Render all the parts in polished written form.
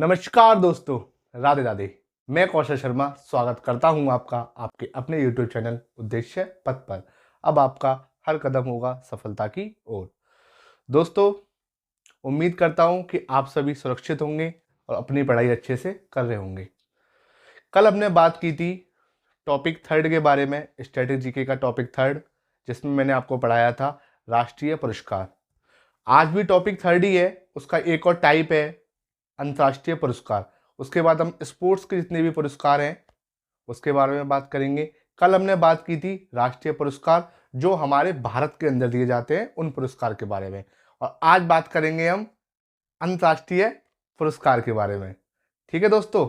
नमस्कार दोस्तों, राधे राधे। मैं कौशल शर्मा स्वागत करता हूं आपका आपके अपने YouTube चैनल उद्देश्य पथ पर। अब आपका हर कदम होगा सफलता की ओर। दोस्तों, उम्मीद करता हूं कि आप सभी सुरक्षित होंगे और अपनी पढ़ाई अच्छे से कर रहे होंगे। कल हमने बात की थी टॉपिक थर्ड के बारे में, स्टैटिक जीके का टॉपिक थर्ड, जिसमें मैंने आपको पढ़ाया था राष्ट्रीय पुरस्कार। आज भी टॉपिक थर्ड ही है, उसका एक और टाइप है अंतर्राष्ट्रीय पुरस्कार। उसके बाद हम स्पोर्ट्स के जितने भी पुरस्कार हैं उसके बारे में बात करेंगे। कल हमने बात की थी राष्ट्रीय पुरस्कार जो हमारे भारत के अंदर दिए जाते हैं, उन पुरस्कार के बारे में। और आज बात करेंगे हम अंतर्राष्ट्रीय पुरस्कार के बारे में। ठीक है दोस्तों,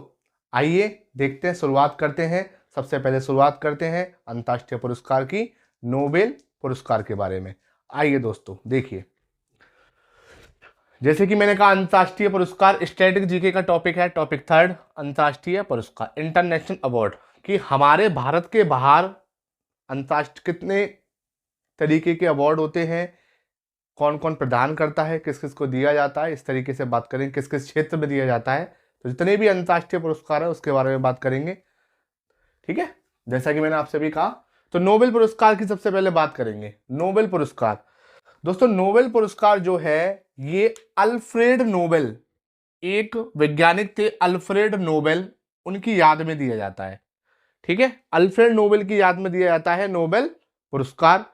आइए देखते हैं, शुरुआत करते हैं। सबसे पहले शुरुआत करते हैं अंतर्राष्ट्रीय पुरस्कार की, नोबेल पुरस्कार के बारे में। आइए दोस्तों देखिए, जैसे कि मैंने कहा अंतर्राष्ट्रीय पुरस्कार, स्टैटिक जीके का टॉपिक है टॉपिक थर्ड, अंतर्राष्ट्रीय पुरस्कार इंटरनेशनल अवार्ड, कि हमारे भारत के बाहर अंतर्राष्ट्रीय कितने तरीके के अवार्ड होते हैं, कौन कौन प्रदान करता है, किस किस को दिया जाता है, इस तरीके से बात करेंगे, किस किस क्षेत्र में दिया जाता है। तो जितने भी अंतर्राष्ट्रीय पुरस्कार है उसके बारे में बात करेंगे। ठीक है, जैसा कि मैंने आपसे भी कहा, तो नोबेल पुरस्कार की सबसे पहले बात करेंगे। नोबेल पुरस्कार दोस्तों, नोबेल पुरस्कार जो है ये अल्फ्रेड नोबेल, एक वैज्ञानिक थे अल्फ्रेड नोबेल, उनकी याद में दिया जाता है। ठीक है, अल्फ्रेड नोबेल की याद में दिया जाता है नोबेल पुरस्कार।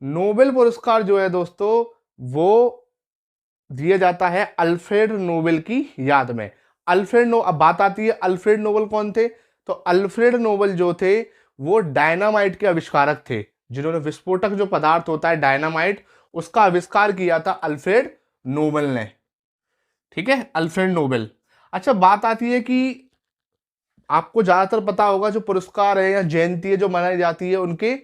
नोबेल पुरस्कार जो है दोस्तों वो दिया जाता है अल्फ्रेड नोबेल की याद में। अब बात आती है अल्फ्रेड नोबेल कौन थे। तो अल्फ्रेड नोबेल जो थे वो डायनामाइट के आविष्कारक थे, जिन्होंने विस्फोटक जो पदार्थ होता है डायनामाइट, उसका आविष्कार किया था अल्फ्रेड नोबेल ने। ठीक है, अल्फ्रेड नोबेल। अच्छा, बात आती है कि आपको ज्यादातर पता होगा जो पुरस्कार है या जयंती है जो मनाई जाती है, उनके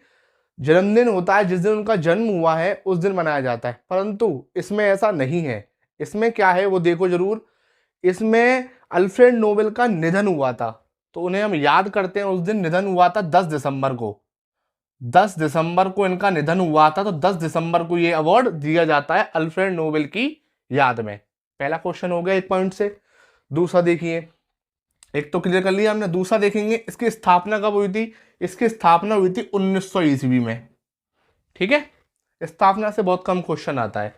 जन्मदिन होता है, जिस दिन उनका जन्म हुआ है उस दिन मनाया जाता है, परंतु इसमें ऐसा नहीं है। इसमें क्या है वो देखो जरूर, इसमें अल्फ्रेड नोबेल का निधन हुआ था, तो उन्हें हम याद करते हैं। उस दिन निधन हुआ था 10 दिसंबर को, 10 दिसंबर को इनका निधन हुआ था, तो 10 दिसंबर को ये अवार्ड दिया जाता है अल्फ्रेड नोबेल की याद में। पहला क्वेश्चन हो गया एक पॉइंट से। दूसरा देखिए, एक तो क्लियर कर लिया हमने, दूसरा देखेंगे इसकी स्थापना कब हुई थी। इसकी स्थापना हुई थी 1900 ईस्वी में। ठीक है, स्थापना से बहुत कम क्वेश्चन आता है।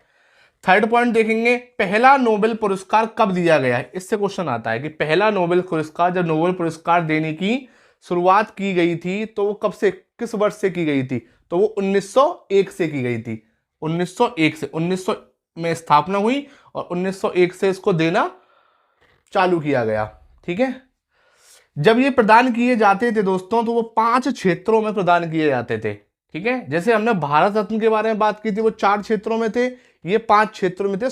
थर्ड पॉइंट देखेंगे, पहला नोबेल पुरस्कार कब दिया गया है, इससे क्वेश्चन आता है कि पहला नोबेल पुरस्कार, जब नोबेल पुरस्कार देने की शुरुआत की गई थी तो वो कब से, किस वर्ष से की गई थी। तो वो 1901 से की गई थी। 1901 से, 1900 में स्थापना हुई और 1901 से इसको देना चालू किया गया। ठीक है, जब ये प्रदान किए जाते थे दोस्तों तो वो 5 क्षेत्रों में प्रदान किए जाते थे। ठीक है, जैसे हमने भारत रत्न के बारे में बात की थी, वो 4 क्षेत्रों में थे, ये 5 क्षेत्रों में थे।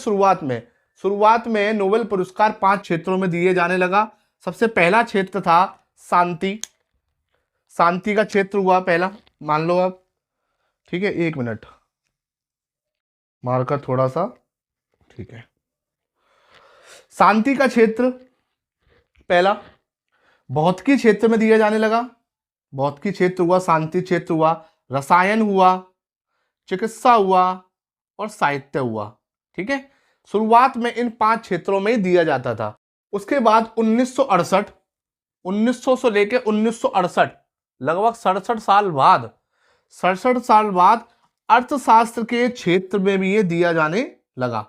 शुरुआत में नोबेल पुरस्कार 5 क्षेत्रों में दिए जाने लगा। सबसे पहला क्षेत्र था शांति, शांति का क्षेत्र हुआ पहला, मान लो आप। ठीक है, 1 मिनट मार्कर थोड़ा सा, ठीक है। शांति का क्षेत्र पहला। भौतिकी क्षेत्र में दिया जाने लगा, भौतिकी क्षेत्र हुआ, शांति क्षेत्र हुआ, रसायन हुआ, चिकित्सा हुआ और साहित्य हुआ। ठीक है, शुरुआत में इन 5 क्षेत्रों में ही दिया जाता था। उसके बाद 1968, 1900 से लेकर 1968, लगभग 67 साल बाद अर्थशास्त्र के क्षेत्र में भी ये दिया जाने लगा।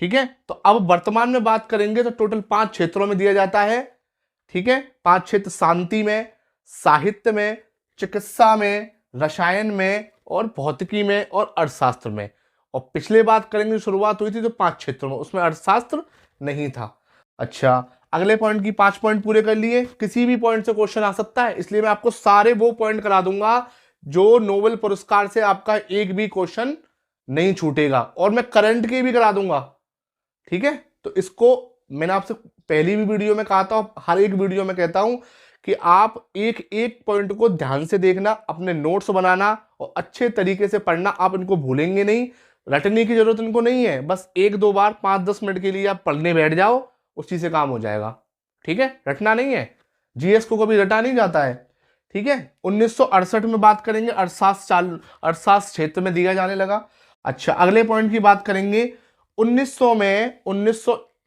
ठीक है, तो अब वर्तमान में बात करेंगे तो टोटल 5 क्षेत्रों में दिया जाता है। ठीक है, 5 क्षेत्र, शांति में, साहित्य में, चिकित्सा में, रसायन में और भौतिकी में और अर्थशास्त्र में। और पिछले बात करेंगे, शुरुआत हुई थी तो 5 क्षेत्रों में, उसमें अर्थशास्त्र नहीं था। अच्छा, अगले पॉइंट की 5 पॉइंट पूरे कर लिए। किसी भी पॉइंट से क्वेश्चन आ सकता है, इसलिए मैं आपको सारे वो पॉइंट करा दूंगा जो नोबेल पुरस्कार से आपका एक भी क्वेश्चन नहीं छूटेगा, और मैं करंट के भी करा दूंगा। ठीक है, तो इसको मैंने आपसे पहली भी वीडियो में कहा था, हर एक वीडियो में कहता हूं कि आप एक एक पॉइंट को ध्यान से देखना, अपने नोट्स बनाना और अच्छे तरीके से पढ़ना। आप इनको भूलेंगे नहीं, रटने की जरूरत इनको नहीं है, बस 1-2 बार 5-10 मिनट के लिए आप पढ़ने बैठ जाओ, उसी से काम हो जाएगा। ठीक है, रटना नहीं है, जीएस को कभी रटा नहीं जाता है। ठीक है, 1968 में बात करेंगे, अर्थशास्त्र क्षेत्र में दिया जाने लगा। अच्छा, अगले पॉइंट की बात करेंगे, 1900 में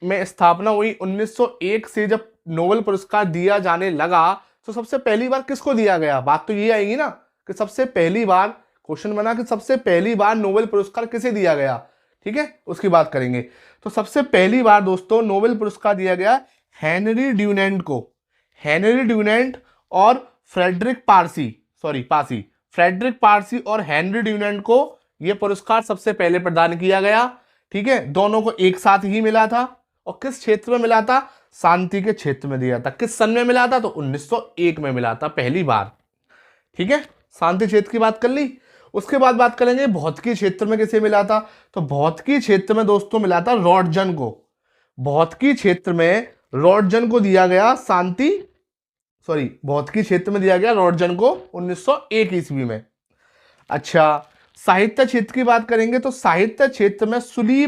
में स्थापना हुई 1901 से जब नोबेल पुरस्कार दिया जाने लगा तो सबसे पहली बार किसको दिया गया? बात तो ये आएगी ना कि सबसे पहली बार, क्वेश्चन बना कि सबसे पहली बार नोबेल पुरस्कार किसे दिया गया, ठीक है, उसकी बात करेंगे। तो सबसे पहली बार दोस्तों नोबेल पुरस्कार दिया गया हेनरी ड्यूनेंट को। हेनरी ड्यूनेंट और फ्रेडरिक पारसी फ्रेडरिक पारसी और हेनरी ड्यूनेंट को यह पुरस्कार सबसे पहले प्रदान किया गया, ठीक है। दोनों को एक साथ ही मिला था और किस क्षेत्र में मिला था? शांति के क्षेत्र में दिया था। किस सन में मिला था? तो 1901 में मिला था पहली बार, ठीक है। शांति क्षेत्र की बात कर ली। उसके बाद बात करेंगे भौतिकी क्षेत्र में किसे मिला था। तो भौतिकी क्षेत्र में दोस्तों मिला था रॉन्टजन को। भौतिकी क्षेत्र में रॉन्टजन को दिया गया भौतिकी क्षेत्र में दिया गया रॉन्टजन को 1901 ईस्वी में। अच्छा, साहित्य क्षेत्र की बात करेंगे तो साहित्य क्षेत्र में सुली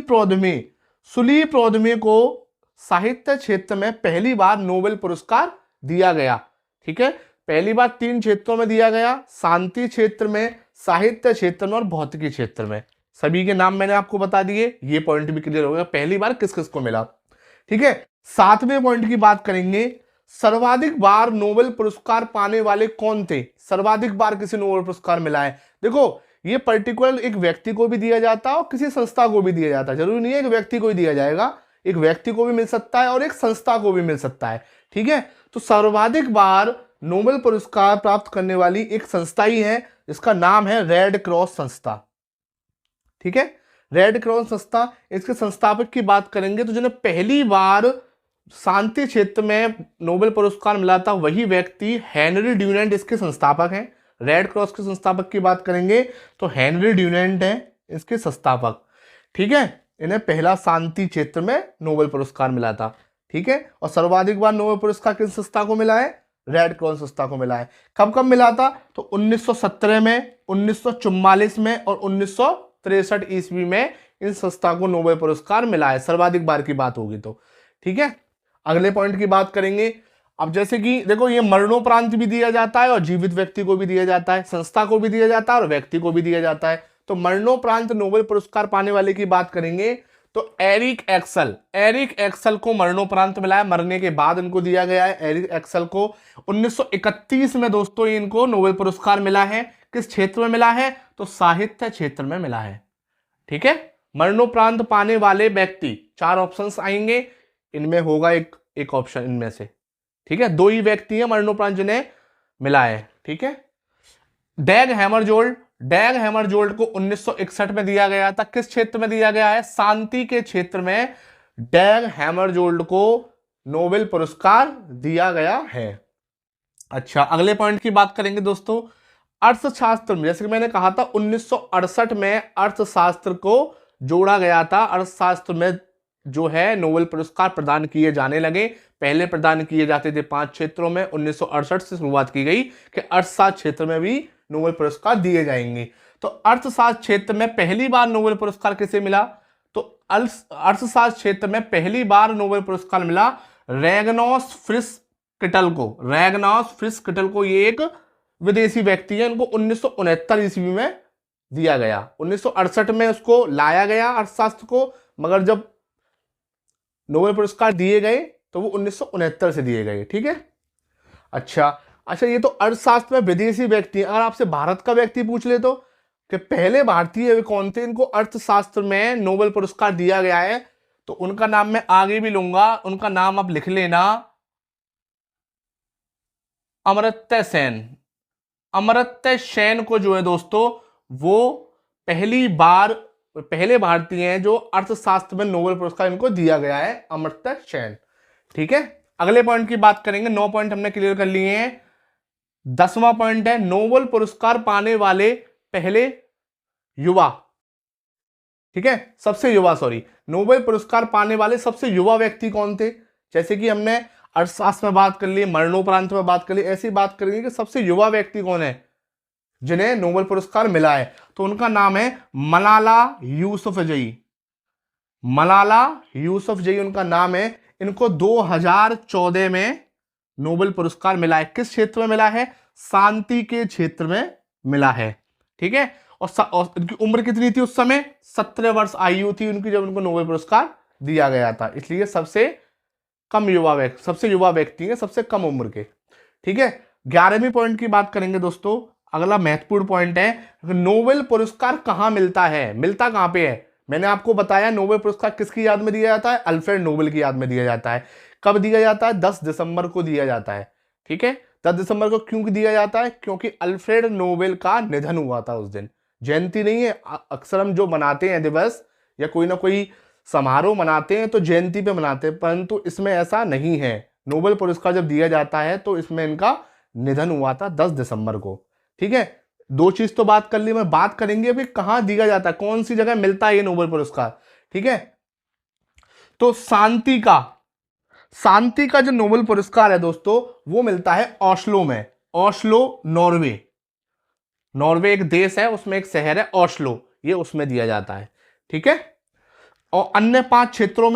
प्रौधमे को साहित्य क्षेत्र में पहली बार नोबेल पुरस्कार दिया गया, ठीक है। पहली बार 3 क्षेत्रों में दिया गया, शांति क्षेत्र में, साहित्य क्षेत्र में और भौतिकी क्षेत्र में। सभी के नाम मैंने आपको बता दिए, ये पॉइंट भी क्लियर हो गया पहली बार किस किस को मिला, ठीक है। 7वें पॉइंट की बात करेंगे, सर्वाधिक बार नोबेल पुरस्कार पाने वाले कौन थे? सर्वाधिक बार किसी नोबेल पुरस्कार मिला है। देखो, ये पर्टिकुलर एक व्यक्ति को भी दिया जाता है और किसी संस्था को भी दिया जाता है। जरूरी नहीं है एक व्यक्ति को ही दिया जाएगा, एक व्यक्ति को भी मिल सकता है और एक संस्था को भी मिल सकता है, ठीक है। तो सर्वाधिक बार नोबेल पुरस्कार प्राप्त करने वाली एक संस्था ही है, जिसका नाम है रेड क्रॉस संस्था, ठीक है। रेड क्रॉस संस्था, इसके संस्थापक की बात करेंगे तो जिन्हें पहली बार शांति क्षेत्र में नोबेल पुरस्कार मिला था वही व्यक्ति हेनरी ड्यूनेंट इसके संस्थापक हैं। रेड क्रॉस के संस्थापक की बात करेंगे तो हेनरी ड्यूनेंट हैं इसके संस्थापक, ठीक है। इन्हें पहला शांति क्षेत्र में नोबेल पुरस्कार मिला था, ठीक है। और सर्वाधिक बार नोबेल पुरस्कार किस संस्था को मिला है? रेड क्रॉस संस्था को मिला है। कब कब मिला था? तो 1917 में, 1944 में और 1963 ईस्वी में इन संस्था को नोबेल पुरस्कार मिला है, सर्वाधिक बार की बात होगी तो, ठीक है। अगले पॉइंट की बात करेंगे। अब जैसे कि देखो, ये मरणोपरांत भी दिया जाता है और जीवित व्यक्ति को भी दिया जाता है, संस्था को भी दिया जाता है और व्यक्ति को भी दिया जाता है। तो मरणोपरांत नोबेल पुरस्कार पाने वाले की बात करेंगे तो एरिक एक्सल को मरणोपरांत मिला है, मरने के बाद इनको दिया गया है। एरिक एक्सल को 1931 में दोस्तों इनको नोबेल पुरस्कार मिला है। किस क्षेत्र में मिला है? तो साहित्य क्षेत्र में मिला है, ठीक है। मरणोपरांत पाने वाले व्यक्ति, 4 ऑप्शंस आएंगे, इनमें होगा एक ऑप्शन इनमें से, ठीक है। 2 ही व्यक्ति हैं मरणोपरांत जिन्हें मिला है, ठीक है। डैग हैमरजोल्ड को 1961 में दिया गया था। किस क्षेत्र में दिया गया है? शांति के क्षेत्र में डैग हैमरजोल्ड को नोबेल पुरस्कार दिया गया है। अच्छा, अगले पॉइंट की बात करेंगे दोस्तों, अर्थशास्त्र में। जैसे कि मैंने कहा था 1968 में अर्थशास्त्र को जोड़ा गया था। अर्थशास्त्र में जो है नोबेल पुरस्कार प्रदान किए जाने लगे। पहले प्रदान किए जाते थे 5 क्षेत्रों में, 1968 से शुरुआत की गई कि अर्थशास्त्र क्षेत्र में भी नोबेल पुरस्कार दिए जाएंगे। तो अर्थशास्त्र क्षेत्र में पहली बार नोबेल पुरस्कार किसे मिला? तो अर्थशास्त्र क्षेत्र में पहली बार नोबेल पुरस्कार मिला रैगनॉस फ्रिश किटल को। ये एक विदेशी व्यक्ति है, इनको 1969 ईस्वी में दिया गया। 1968 में उसको लाया गया अर्थशास्त्र को, मगर जब नोबेल पुरस्कार दिए गए तो वो 1969 से दिए गए, ठीक है। अच्छा, ये तो अर्थशास्त्र में विदेशी व्यक्ति। अगर आपसे भारत का व्यक्ति पूछ ले तो कि पहले भारतीय कौन थे इनको अर्थशास्त्र में नोबेल पुरस्कार दिया गया है, तो उनका नाम मैं आगे भी लूंगा, उनका नाम आप लिख लेना, अमर्त्य सेन को जो है दोस्तों वो पहले भारतीय हैं जो अर्थशास्त्र में नोबेल पुरस्कार इनको दिया गया है, अमर्त्य सेन, ठीक है। अगले पॉइंट की बात करेंगे। 9 पॉइंट हमने क्लियर कर लिए हैं। 10वां पॉइंट है नोबेल पुरस्कार पाने वाले पहले युवा, ठीक है, नोबेल पुरस्कार पाने वाले सबसे युवा व्यक्ति कौन थे? जैसे कि हमने अर्थशास्त्र में बात कर ली, मरणोपरांत में बात कर ली, ऐसी बात करेंगे कि सबसे युवा व्यक्ति कौन है जिन्हें नोबेल पुरस्कार मिला है। तो उनका नाम है मलाला यूसुफजई उनका नाम है। इनको 2014 में नोबेल पुरस्कार मिला है। किस क्षेत्र में मिला है? शांति के क्षेत्र में मिला है, ठीक है। और उनकी उम्र कितनी थी उस समय? 17 वर्ष आयु थी उनकी जब उनको नोबेल पुरस्कार दिया गया था, इसलिए सबसे युवा व्यक्ति है, सबसे कम उम्र के। ठीक है, 11वीं पॉइंट की बात करेंगे दोस्तों। अगला महत्वपूर्ण पॉइंट है, नोबेल पुरस्कार कहां मिलता है, मिलता कहां पे है। मैंने आपको बताया नोबेल पुरस्कार किसकी याद में दिया जाता है, अल्फ्रेड नोबेल की याद में दिया जाता है। कब दिया जाता है, 10 दिसंबर को दिया जाता है। ठीक है, 10 दिसंबर को क्यों दिया जाता है, क्योंकि अल्फ्रेड नोबेल का निधन हुआ था उस दिन। जयंती नहीं है, अक्सर हम जो मनाते हैं दिवस या कोई ना कोई समारोह मनाते हैं तो जयंती पे मनाते हैं, परंतु इसमें ऐसा नहीं है। नोबेल पुरस्कार जब दिया जाता है तो इसमें इनका निधन हुआ था 10 दिसंबर को। ठीक है, दो चीज तो बात कर ली, मैं बात करेंगे अभी कहां दिया जाता है, कौन सी जगह मिलता है ये नोबेल पुरस्कार। ठीक है, तो शांति का जो नोबेल पुरस्कार है दोस्तों वो मिलता है ओस्लो में। ओस्लो नॉर्वे, नॉर्वे एक देश है, उसमें एक शहर है ओस्लो, ये उसमें दिया जाता है। ठीक है, और अन्य 5 क्षेत्रों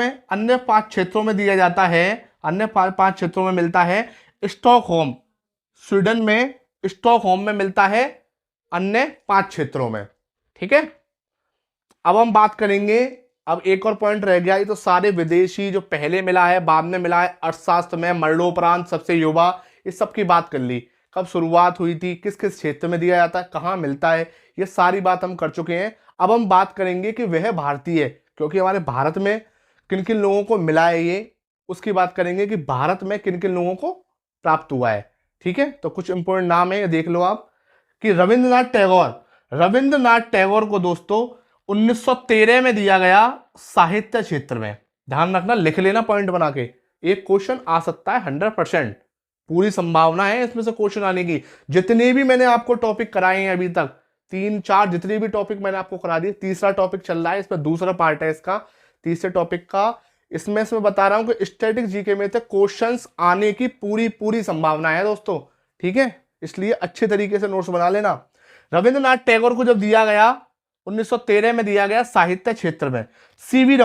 में दिया जाता है, अन्य 5 क्षेत्रों में मिलता है स्टॉकहोम, स्वीडन में स्टॉकहोम में मिलता है, अन्य 5 क्षेत्रों में। ठीक है, अब हम बात करेंगे, अब एक और पॉइंट रह गया, ये तो सारे विदेशी जो पहले मिला है बाद में मिला है, अर्थशास्त्र में, मरणोपरांत, सबसे युवा, इस सब की बात कर ली। कब शुरुआत हुई थी, किस किस क्षेत्र में दिया जाता है, कहाँ मिलता है, ये सारी बात हम कर चुके हैं। अब हम बात करेंगे कि वह भारतीय, क्योंकि हमारे भारत में किन किन लोगों को मिला है ये, उसकी बात करेंगे कि भारत में किन किन लोगों को प्राप्त हुआ है। ठीक है, तो कुछ इंपॉर्टेंट नाम है, ये देख लो आप कि रविंद्रनाथ टैगोर को दोस्तों 1913 में दिया गया साहित्य क्षेत्र में। ध्यान रखना, लिख लेना पॉइंट बना के, एक क्वेश्चन आ सकता है 100%, पूरी संभावना है इसमें से क्वेश्चन आने की। जितने भी मैंने आपको टॉपिक कराए हैं अभी तक, 3-4 जितने भी टॉपिक मैंने आपको करा दिए, तीसरा टॉपिक चल रहा है, इसमें दूसरा पार्ट है इसका, तीसरे टॉपिक का। इसमें से मैं बता रहा हूं कि स्टैटिक जीके में से क्वेश्चंस आने की पूरी संभावना है दोस्तों। ठीक है, इसलिए अच्छे तरीके से नोट्स बना लेना। रविंद्रनाथ टैगोर को जब दिया गया 1913 में दिया गया साहित्य क्षेत्र में। सीवी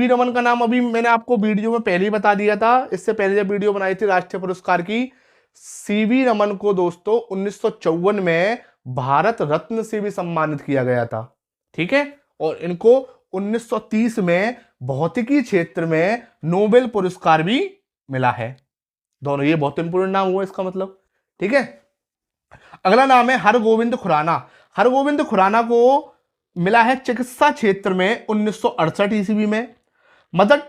रमन का नाम अभी मैंने आपको वीडियो में पहले ही बता दिया था, इससे पहले जब वीडियो बनाई थी राष्ट्रीय पुरस्कार की। सीवी रमन को दोस्तों 1954 में भारत रत्न से भी सम्मानित किया गया था। ठीक है, और इनको 1930 में भौतिकी क्षेत्र में नोबेल पुरस्कार भी मिला है। दोनों, ये बहुत इंपोर्टेंट नाम हुआ इसका मतलब। ठीक है, अगला नाम है हरगोविंद खुराना। हरगोविंद खुराना को मिला है चिकित्सा क्षेत्र में 1968 ईस्वी में। मदर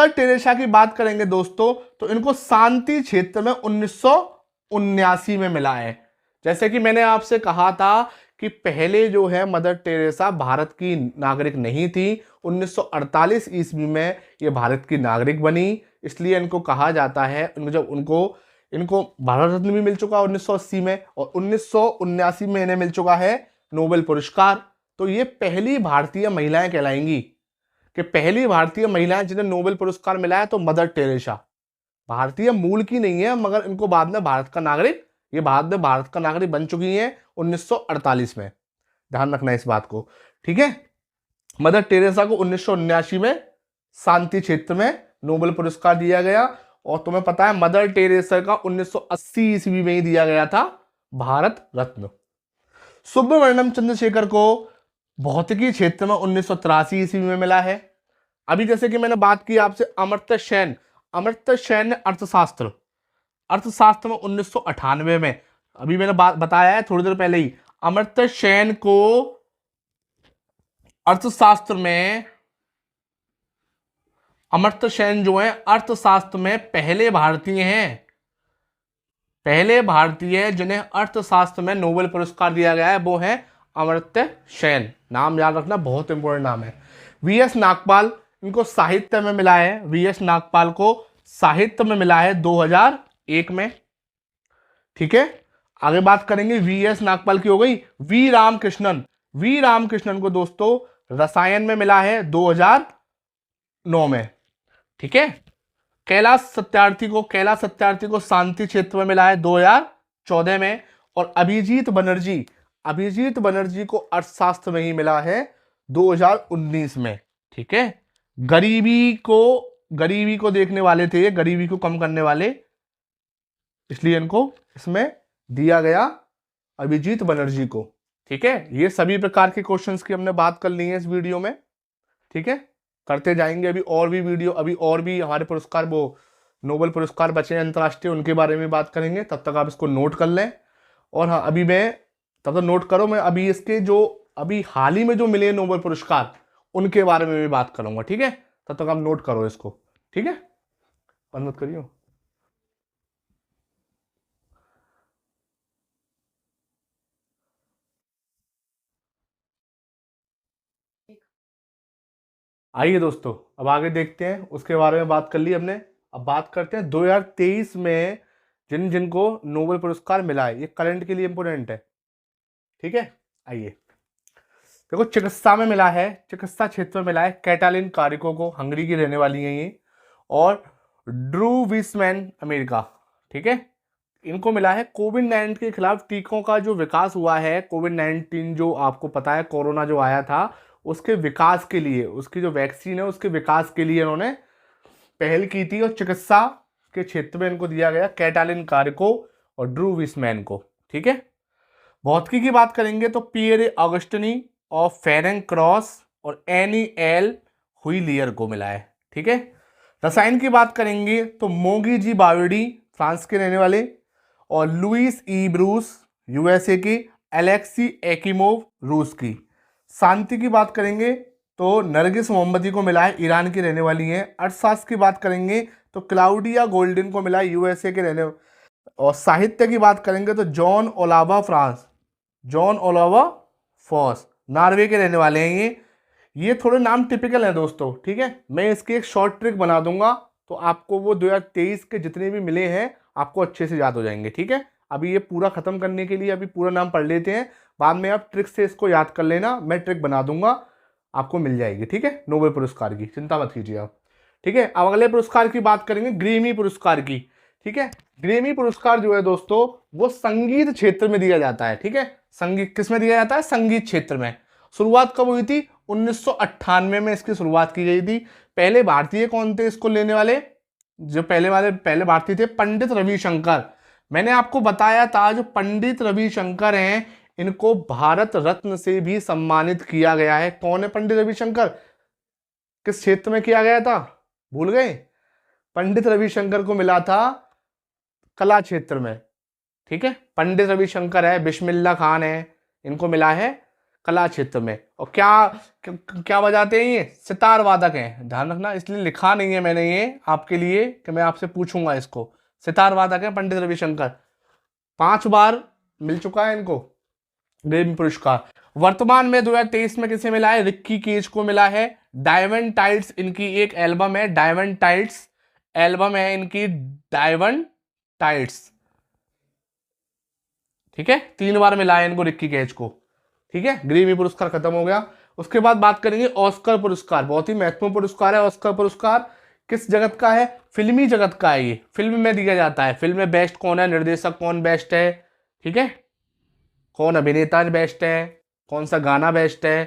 टेरेसा की बात करेंगे दोस्तों तो इनको शांति क्षेत्र में 1979 में मिला है। जैसे कि मैंने आपसे कहा था कि पहले जो है मदर टेरेसा भारत की नागरिक नहीं थी, 1948 ईस्वी में ये भारत की नागरिक बनी, इसलिए इनको कहा जाता है, जब इनको भारत रत्न भी मिल चुका है 1980 में, और 1979 में इन्हें मिल चुका है नोबेल पुरस्कार। तो ये पहली भारतीय महिलाएं कहलाएंगी, कि पहली भारतीय महिलाएं जिन्हें नोबेल पुरस्कार मिला है, तो मदर टेरेसा। भारतीय मूल की नहीं है, मगर इनको बाद में भारत का नागरिक बन चुकी हैं 1948 में। ध्यान रखना इस बात को। ठीक है, मदर टेरेसा को 1979 में शांति क्षेत्र में नोबेल पुरस्कार दिया गया, और तुम्हें पता है मदर टेरेसा का 1980 ईस्वी में ही दिया गया था भारत रत्न। सुब्रमण्यम चंद्रशेखर को भौतिकी क्षेत्र में 1983 ईस्वी में मिला है। अभी जैसे कि मैंने बात की आपसे अमर्त्य सेन ने अर्थशास्त्र में 1998 में, अभी मैंने बताया है थोड़ी देर पहले ही, अमर्त्य सेन को अर्थशास्त्र में पहले भारतीय जिन्हें अर्थशास्त्र में नोबेल पुरस्कार दिया गया है, वो है अमर्त्य सेन। नाम याद रखना, बहुत इंपॉर्टेंट नाम है। वीएस नागपाल, इनको साहित्य में मिला है, वीएस नागपाल को साहित्य में मिला है 2001 में। ठीक है, आगे बात करेंगे, वीएस नागपाल की हो गई। वी रामकृष्णन को दोस्तों रसायन में मिला है 2009 में। ठीक है, कैलाश सत्यार्थी को शांति क्षेत्र में मिला है 2014 में, और अभिजीत बनर्जी को अर्थशास्त्र में ही मिला है 2019 में। ठीक है, गरीबी को देखने वाले थे, गरीबी को कम करने वाले, इसलिए इनको इसमें दिया गया अभिजीत बनर्जी को। ठीक है, ये सभी प्रकार के क्वेश्चंस की हमने बात कर ली है इस वीडियो में। ठीक है, करते जाएंगे। अभी और भी वीडियो, अभी और भी हमारे पुरस्कार, वो नोबेल पुरस्कार बचे हैं अंतर्राष्ट्रीय, उनके बारे में बात करेंगे। तब तक आप इसको नोट कर लें। और हाँ, अभी मैं, तब तक नोट करो, मैं अभी इसके जो अभी हाल ही में जो मिले नोबेल पुरस्कार उनके बारे में भी बात करूंगा, ठीक है। तब तक आप नोट करो इसको, ठीक है। बंद मत करियो। आइए दोस्तों, अब आगे देखते हैं, उसके बारे में बात कर ली हमने। अब बात करते हैं 2023 में जिन जिनको नोबेल पुरस्कार मिला है, ये करंट के लिए इंपोर्टेंट है, ठीक है। आइए देखो, चिकित्सा में मिला है, चिकित्सा क्षेत्र में मिला है कैटालिन कारिको को, हंगरी की रहने वाली है ये, और ड्रू विसमैन, अमेरिका, ठीक है। इनको मिला है कोविड 19 के खिलाफ टीकों का जो विकास हुआ है। कोविड 19 जो आपको पता है, कोरोना जो आया था, उसके विकास के लिए, उसकी जो वैक्सीन है उसके विकास के लिए इन्होंने पहल की थी, और चिकित्सा के क्षेत्र में इनको दिया गया कैटालिन कारिको और ड्रू विसमैन को, ठीक है। भौतिकी की बात करेंगे तो पियरे ऑगस्टिनी और फेरेंग क्रॉस और एनी एल हुइलियर को मिला है, ठीक है। रसायन की बात करेंगे तो मोगी जी बायोडी, फ्रांस के रहने वाले, और लुइस ई ब्रूस, यूएसए की, एलेक्सी एकिमोव, रूस की। शांति की बात करेंगे तो नरगिस मोहम्मदी को मिला है, ईरान की रहने वाली है। अर्थशास्त्र की बात करेंगे तो क्लाउडिया गोल्डन को मिला है, यूएसए के रहने। और साहित्य की बात करेंगे तो जॉन ओलावा फ्रांस, जॉन ओलावा फॉस, नॉर्वे के रहने वाले हैं ये थोड़े नाम टिपिकल हैं दोस्तों, ठीक है। मैं इसकी एक शॉर्ट ट्रिक बना दूंगा, तो आपको वो 2023 के जितने भी मिले हैं आपको अच्छे से याद हो जाएंगे, ठीक है। अभी ये पूरा खत्म करने के लिए अभी पूरा नाम पढ़ लेते हैं, बाद में आप ट्रिक से इसको याद कर लेना, मैं ट्रिक बना दूंगा, आपको मिल जाएगी, ठीक है, नोबेल पुरस्कार की, चिंता मत कीजिए आप, ठीक है। अब अगले पुरस्कार की बात करेंगे, ग्रैमी पुरस्कार की, ठीक है। ग्रैमी पुरस्कार जो है दोस्तों, वो संगीत क्षेत्र में दिया जाता है, ठीक है। संगीत किस में दिया जाता है? संगीत क्षेत्र में। शुरुआत कब हुई थी? 1998 में इसकी शुरुआत की गई थी। पहले भारतीय कौन थे इसको लेने वाले? जो पहले भारतीय थे पंडित रविशंकर। मैंने आपको बताया था जो पंडित रविशंकर हैं, इनको भारत रत्न से भी सम्मानित किया गया है। कौन है पंडित रविशंकर? किस क्षेत्र में किया गया था, भूल गए? पंडित रविशंकर को मिला था कला क्षेत्र में, ठीक है। पंडित रविशंकर है, बिस्मिल्लाह खान है, इनको मिला है कला क्षेत्र में। और क्या बजाते हैं ये? सितार वादक हैं, ध्यान रखना, इसलिए लिखा नहीं है मैंने ये आपके लिए कि मैं आपसे पूछूंगा इसको। सितार वादक है पंडित रविशंकर, 5 बार मिल चुका है इनको ग्रैमी पुरस्कार। वर्तमान में 2023 में किसे मिला है? रिक्की केज को मिला है। डायमंड टाइट्स इनकी एक एल्बम है, डायमंड टाइट्स एल्बम है इनकी, डायमंड टाइट्स, ठीक है। 3 बार मिला है इनको रिक्की केज को, ठीक है। ग्रैमी पुरस्कार खत्म हो गया। उसके बाद बात करेंगे ऑस्कर पुरस्कार, बहुत ही महत्वपूर्ण पुरस्कार है ऑस्कर पुरस्कार। किस जगत का है? फिल्मी जगत का है ये, फिल्म में दिया जाता है। फिल्म में बेस्ट कौन है, निर्देशक कौन बेस्ट है, ठीक है, कौन अभिनेता बेस्ट है, कौन सा गाना बेस्ट है,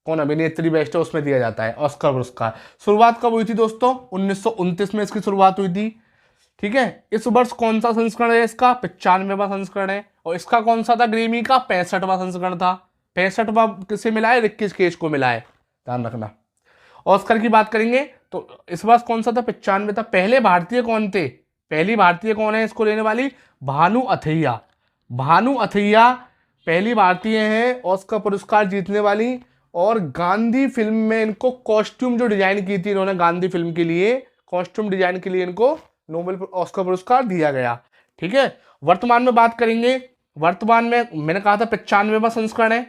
कौन अभिनेत्री बेस्ट है, उसमें दिया जाता है ऑस्कर पुरस्कार। शुरुआत कब हुई थी दोस्तों? 1929 में इसकी शुरुआत हुई थी, ठीक है। इस वर्ष कौन सा संस्करण है इसका? 95वां संस्करण है। और इसका कौन सा था ग्रैमी का? 65वां संस्करण था। 65वां किसे मिला है? रिक्की केज को मिला है, ध्यान रखना। ऑस्कर की बात करेंगे तो इस बार कौन सा था? 95 था। पहले भारतीय कौन थे? पहली भारतीय कौन है इसको लेने वाली? भानु अथैया। भानु अथैया पहली भारतीय हैं ऑस्कर पुरस्कार जीतने वाली। और गांधी फिल्म में इनको कॉस्ट्यूम जो डिजाइन की थी इन्होंने, गांधी फिल्म के लिए कॉस्ट्यूम डिजाइन के लिए इनको नोबेल ऑस्कर पुरस्कार दिया गया, ठीक है। वर्तमान में बात करेंगे, वर्तमान में मैंने कहा था 95वां संस्करण है।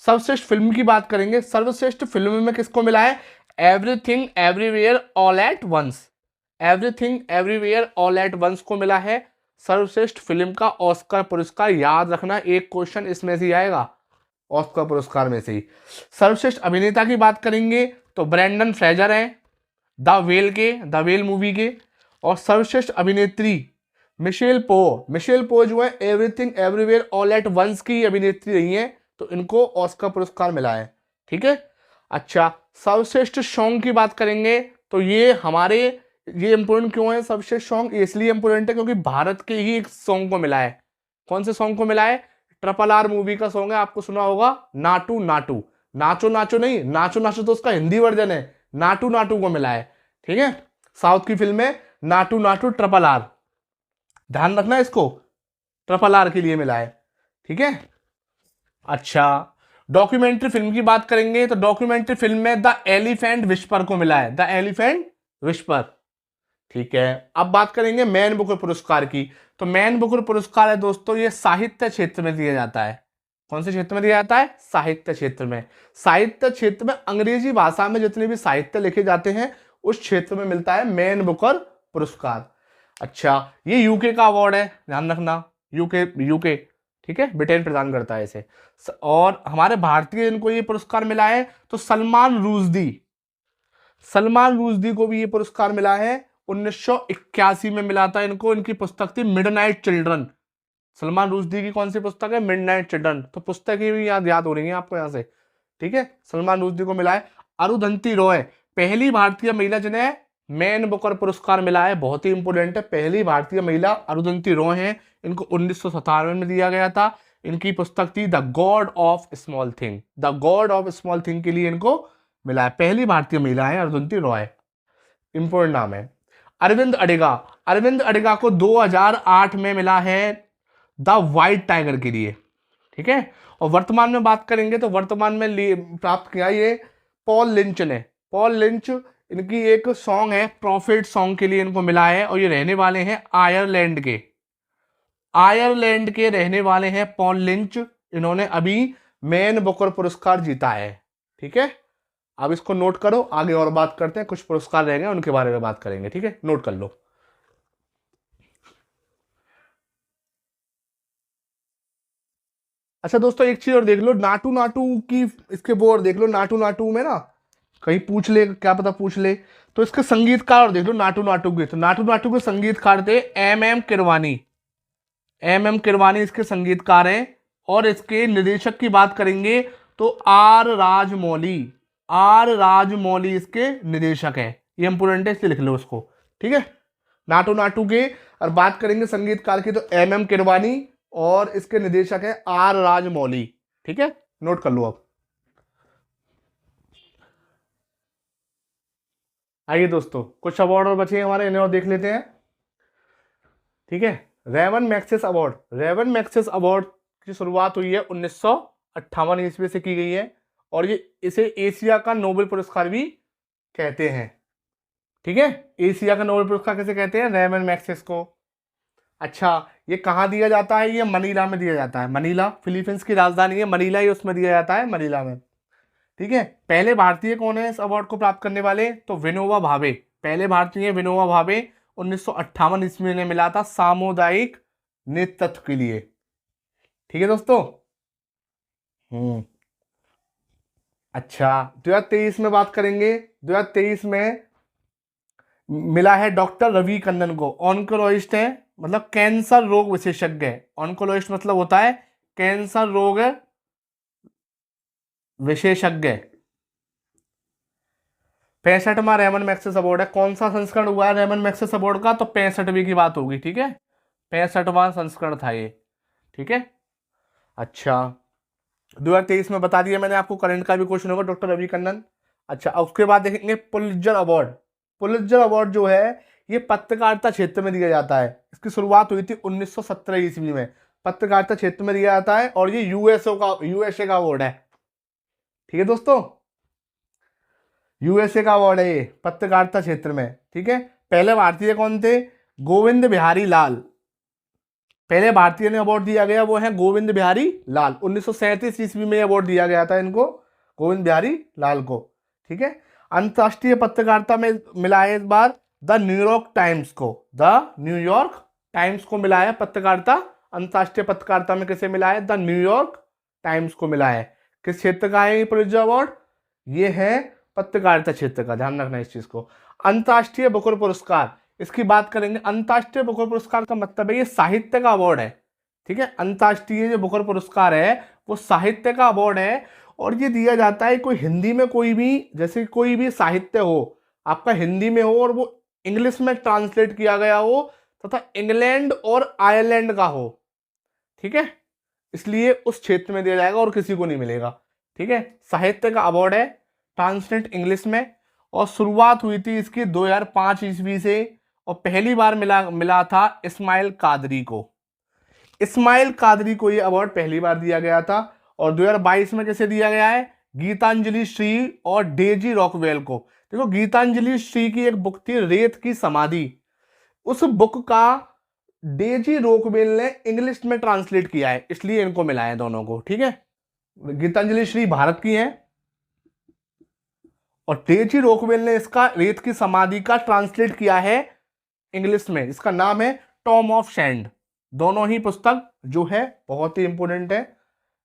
सर्वश्रेष्ठ फिल्म की बात करेंगे, सर्वश्रेष्ठ फिल्म में किसको मिला है? Everything everywhere all at once, everything everywhere all at once को मिला है सर्वश्रेष्ठ फिल्म का ऑस्कर पुरस्कार। याद रखना, एक क्वेश्चन इसमें से आएगा ऑस्कर पुरस्कार में से ही। सर्वश्रेष्ठ अभिनेता की बात करेंगे तो ब्रेंडन फ्रेजर हैं, द वेल के, द वेल मूवी के। और सर्वश्रेष्ठ अभिनेत्री मिशेल पो, मिशेल पो जो है everything everywhere all at once की अभिनेत्री रही है, तो इनको ऑस्कर पुरस्कार मिला है, ठीक है। अच्छा, सर्वश्रेष्ठ सॉन्ग की बात करेंगे तो ये हमारे, ये इंपोर्टेंट क्यों है सर्वश्रेष्ठ सॉन्ग? इसलिए इंपोर्टेंट है क्योंकि भारत के ही एक सॉन्ग को मिला है। कौन से सॉन्ग को मिला है? RRR मूवी का सॉन्ग है, आपको सुना होगा, नाटू नाटू, नाचो नाचो नहीं, नाचो नाचो तो उसका हिंदी वर्जन है, नाटू नाटू को मिला है, ठीक है। साउथ की फिल्म में नाटू नाटू ट्रिपल आर, ध्यान रखना इसको, ट्रिपल आर के लिए मिला है, ठीक है। अच्छा, डॉक्यूमेंट्री फिल्म की बात करेंगे तो डॉक्यूमेंट्री फिल्म में द एलिफेंट विस्पर को मिला है, द एलिफेंट विस्पर, ठीक है। अब बात करेंगे मैन बुकर पुरस्कार की। तो मैन बुकर पुरस्कार है दोस्तों, ये साहित्य क्षेत्र में दिया जाता है। कौन से क्षेत्र में दिया जाता है? साहित्य क्षेत्र में। साहित्य क्षेत्र में अंग्रेजी भाषा में जितने भी साहित्य लिखे जाते हैं उस क्षेत्र में मिलता है मैन बुकर पुरस्कार। अच्छा, ये यूके का अवार्ड है, ध्यान रखना, यूके, ठीक है, ब्रिटेन प्रदान करता है इसे। और हमारे भारतीय जिनको ये पुरस्कार मिला है तो सलमान रुश्दी को भी ये पुरस्कार मिला है। 1981 में मिला था इनको, इनकी पुस्तक थी मिडनाइट चिल्ड्रन। सलमान रुश्दी की कौन सी पुस्तक है? Midnight children. तो पुस्तकें भी याद हो रही हैं आपको यहाँ से, ठीक है। सलमान रुश्दी को मिला है। अरुंधति रॉय पहली भारतीय महिला जिन्हें मैन बुकर पुरस्कार मिला है, बहुत ही इंपोर्टेंट है, पहली भारतीय महिला अरुंधति रॉय हैं। इनको 1997 में दिया गया था। इनकी पुस्तक थी the God of small thing, the God of small thing के लिए इनको मिला है। पहली भारतीय महिला है अरुंधति रॉय, इंपोर्टेंट नाम है। अरविंद अडिगा को 2008 में मिला है द वाइट टाइगर के लिए, ठीक है। और वर्तमान में बात करेंगे तो वर्तमान में प्राप्त किया ये पॉल लिंच ने। पॉल लिंच, इनकी एक सॉन्ग है प्रॉफिट सॉन्ग के लिए इनको मिला है। और ये रहने वाले हैं आयरलैंड के रहने वाले हैं पॉल लिंच। इन्होंने अभी मैन बुकर पुरस्कार जीता है, ठीक है। अब इसको नोट करो, आगे और बात करते हैं, कुछ पुरस्कार रहेंगे उनके बारे में बात करेंगे, ठीक है, नोट कर लो। अच्छा दोस्तों, एक चीज और देख लो, नाटू नाटू की इसके वो और देख लो, नाटू नाटू में ना कहीं पूछ ले, क्या पता पूछ ले, तो इसके संगीतकार और देख लो नाटू नाटू के। तो नाटू नाटू के संगीतकार थे एम एम किरवानी इसके संगीतकार हैं। और इसके निर्देशक की बात करेंगे तो आर राजमौली इसके निर्देशक हैं। ये इंपोर्टेंट है, इसलिए लिख लो उसको, ठीक है। नाटू नाटू के, और बात करेंगे संगीतकार की तो एम किरवानी, और इसके निर्देशक है आर राजमौली, ठीक है, नोट कर लो। अब आइए दोस्तों, कुछ अवार्ड और बचे हैं हमारे, इन्हें और देख लेते हैं, ठीक है। रेवन मैग्सेस अवार्ड की शुरुआत हुई है 1958 ईस्वी से की गई है। और ये इसे एशिया का नोबेल पुरस्कार भी कहते हैं, ठीक है। एशिया का नोबेल पुरस्कार कैसे कहते हैं? रेवन मैग्सेस को। अच्छा, ये कहाँ दिया जाता है? ये मनीला में दिया जाता है। मनीला फिलीपींस की राजधानी है, मनीला ही उसमें दिया जाता है, मनीला में, ठीक है। पहले भारतीय कौन है इस अवार्ड को प्राप्त करने वाले? तो विनोबा भावे, पहले भारतीय विनोबा भावे। 1958 ईस्वी में मिला था सामुदायिक नेतृत्व के लिए, ठीक है दोस्तों। अच्छा, 2023 में बात करेंगे। 2023 में मिला है डॉक्टर रवि कन्नन को। ऑन्कोलॉजिस्ट है, मतलब कैंसर रोग विशेषज्ञ है। ऑन्कोलॉजिस्ट मतलब होता है कैंसर रोग विशेषज्ञ। 65वां रेमन मैग्सेस अवार्ड है। कौन सा संस्करण हुआ है रेमन मैग्सेस अवार्ड का? तो 65वीं की बात होगी, ठीक है, 65वां संस्करण था ये, ठीक है। अच्छा, 2023 में बता दिया मैंने आपको, करंट का भी क्वेश्चन होगा, डॉक्टर रवि कन्नन। अच्छा, उसके बाद देखेंगे पुलित्जर अवार्ड जो है ये पत्रकारिता क्षेत्र में दिया जाता है। इसकी शुरुआत हुई थी 1917 ईस्वी में, पत्रकारिता क्षेत्र में दिया जाता है। और ये यूएसए का अवार्ड है, ठीक है दोस्तों, यूएसए का अवार्ड है ये पत्रकारिता क्षेत्र में, ठीक है। पहले भारतीय कौन थे? गोविंद बिहारी लाल, पहले भारतीय ने अवार्ड दिया गया वो है गोविंद बिहारी लाल। 1937 ईस्वी में अवार्ड दिया गया था इनको, गोविंद बिहारी लाल को, ठीक है। अंतर्राष्ट्रीय पत्रकारिता में मिला है इस बार द न्यूयॉर्क टाइम्स को मिला है पत्रकारिता। अंतर्राष्ट्रीय पत्रकारिता में किसे मिला है? द न्यूयॉर्क टाइम्स को मिला है। किस क्षेत्र का है ये पुलित्जर अवार्ड? ये है पत्रकारिता क्षेत्र का, ध्यान रखना इस चीज को। अंतर्राष्ट्रीय बुकर पुरस्कार, इसकी बात करेंगे। अंतर्राष्ट्रीय बुकर पुरस्कार का मतलब है ये साहित्य का अवार्ड है, ठीक है। अंतर्राष्ट्रीय जो बुकर पुरस्कार है वो साहित्य का अवार्ड है। और ये दिया जाता है कोई हिंदी में कोई भी, जैसे कोई भी साहित्य हो आपका हिंदी में हो और वो इंग्लिश में ट्रांसलेट किया गया हो तथा इंग्लैंड और आयरलैंड का हो, ठीक है, इसलिए उस क्षेत्र में दिया जाएगा और किसी को नहीं मिलेगा, ठीक है। साहित्य का अवार्ड है, ट्रांसलेट इंग्लिश में। और शुरुआत हुई थी इसकी 2005 ईस्वी से, और पहली बार मिला था इस्माइल कादरी को। इस्माइल कादरी को ये अवार्ड पहली बार दिया गया था। और 2022 में किसे दिया गया है? गीतांजलि श्री और डेजी रॉकवेल को। देखो, गीतांजलि श्री की एक बुक थी रेत की समाधि, उस बुक का डेजी रॉकवेल ने इंग्लिश में ट्रांसलेट किया है, इसलिए इनको मिला है दोनों को। ठीक है, गीतांजलि श्री भारत की है और डेजी रॉकवेल ने इसका रेत की समाधि का ट्रांसलेट किया है इंग्लिश में। इसका नाम है टॉम ऑफ सैंड। दोनों ही पुस्तक जो है बहुत ही इंपोर्टेंट है,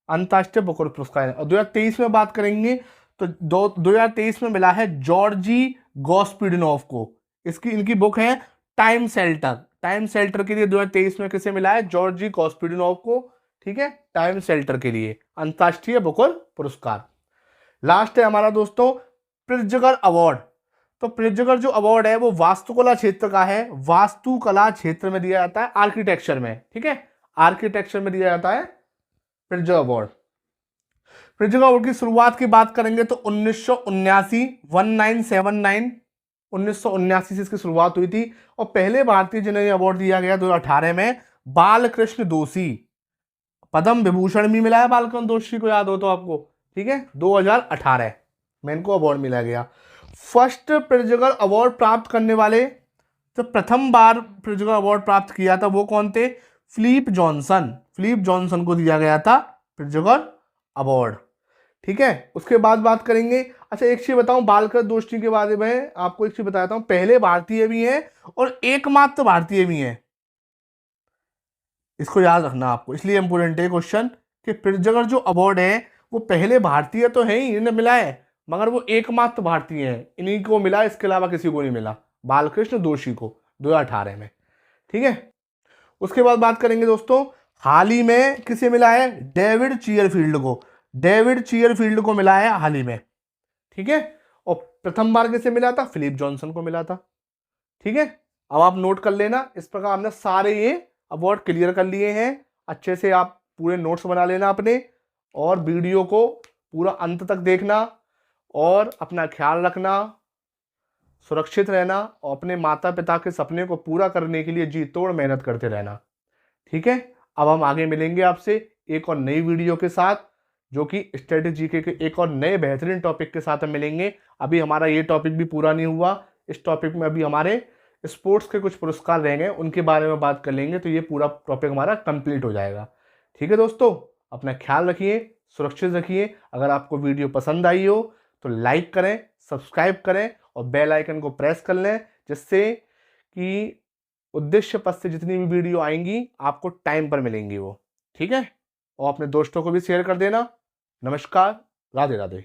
अंतर्राष्ट्रीय बुकर पुरस्कार। और 2023 में बात करेंगे तो 2023 में मिला है जॉर्जी गॉस्पिडनोव को। इनकी बुक है टाइम शेल्टर। टाइम शेल्टर के लिए 2023 में किसे मिला है? जॉर्जी गॉस्पिडनोव को। ठीक है, टाइम शेल्टर के लिए अंतर्राष्ट्रीय बुकर पुरस्कार। लास्ट है हमारा दोस्तों प्रिट्जकर अवार्ड। तो प्रिट्जकर जो अवार्ड है वो वास्तुकला क्षेत्र का है, वास्तुकला क्षेत्र में दिया जाता है, आर्किटेक्चर में। ठीक है, आर्किटेक्चर में दिया जाता है प्रिट्जकर अवार्ड। प्रिट्जकर अवार्ड की शुरुआत की बात करेंगे तो 1979 से इसकी शुरुआत हुई थी। और पहले भारतीय जिन्हें यह अवार्ड दिया गया 2018 में बालकृष्ण दोषी। पद्म विभूषण भी मिला है बालकृष्ण दोषी को, याद हो तो आपको। ठीक है, 2018 में इनको अवार्ड मिला गया। फर्स्ट प्रिट्जकर अवार्ड प्राप्त करने वाले, तो प्रथम बार प्रिट्जकर अवार्ड प्राप्त किया था वो कौन थे? Philip Johnson. फिलिप जॉनसन को दिया गया था प्रिट्जकर अवार्ड। ठीक है, उसके बाद बात करेंगे। अच्छा, एक चीज बताऊं बालकृष्ण दोषी के बारे में, आपको एक चीज बताता हूं, पहले भारतीय भी हैं और एकमात्र भारतीय भी हैं, इसको याद रखना आपको, इसलिए इंपोर्टेंट है क्वेश्चन कि प्रिट्जकर जो अवार्ड है वो पहले भारतीय तो है ही, इन्हें मिला है, मगर वो एकमात्र भारतीय हैं, इन्हीं को मिला, इसके अलावा किसी को नहीं मिला, बालकृष्ण दोषी को 2018 में। ठीक है, उसके बाद बात करेंगे दोस्तों हाल ही में किसे मिला है? डेविड चीयरफील्ड को। डेविड चीयरफील्ड को मिला है हाल ही में। ठीक है, और प्रथम बार किसे मिला था? फिलिप जॉनसन को मिला था। ठीक है, अब आप नोट कर लेना, इस प्रकार हमने सारे ये अवार्ड क्लियर कर लिए हैं। अच्छे से आप पूरे नोट्स बना लेना अपने, और वीडियो को पूरा अंत तक देखना, और अपना ख्याल रखना, सुरक्षित रहना, और अपने माता पिता के सपने को पूरा करने के लिए जी तोड़ मेहनत करते रहना। ठीक है, अब हम आगे मिलेंगे आपसे एक और नई वीडियो के साथ, जो कि स्ट्रेटेजी के एक और नए बेहतरीन टॉपिक के साथ हम मिलेंगे। अभी हमारा ये टॉपिक भी पूरा नहीं हुआ, इस टॉपिक में अभी हमारे स्पोर्ट्स के कुछ पुरस्कार रहेंगे, उनके बारे में बात कर लेंगे, तो ये पूरा टॉपिक हमारा कंप्लीट हो जाएगा। ठीक है दोस्तों, अपना ख्याल रखिए, सुरक्षित रखिए। अगर आपको वीडियो पसंद आई हो तो लाइक करें, सब्सक्राइब करें और बेल आइकन को प्रेस कर लें, जिससे कि उद्देश्य पथ से जितनी भी वीडियो आएंगी आपको टाइम पर मिलेंगी वो। ठीक है, और अपने दोस्तों को भी शेयर कर देना। नमस्कार, राधे राधे।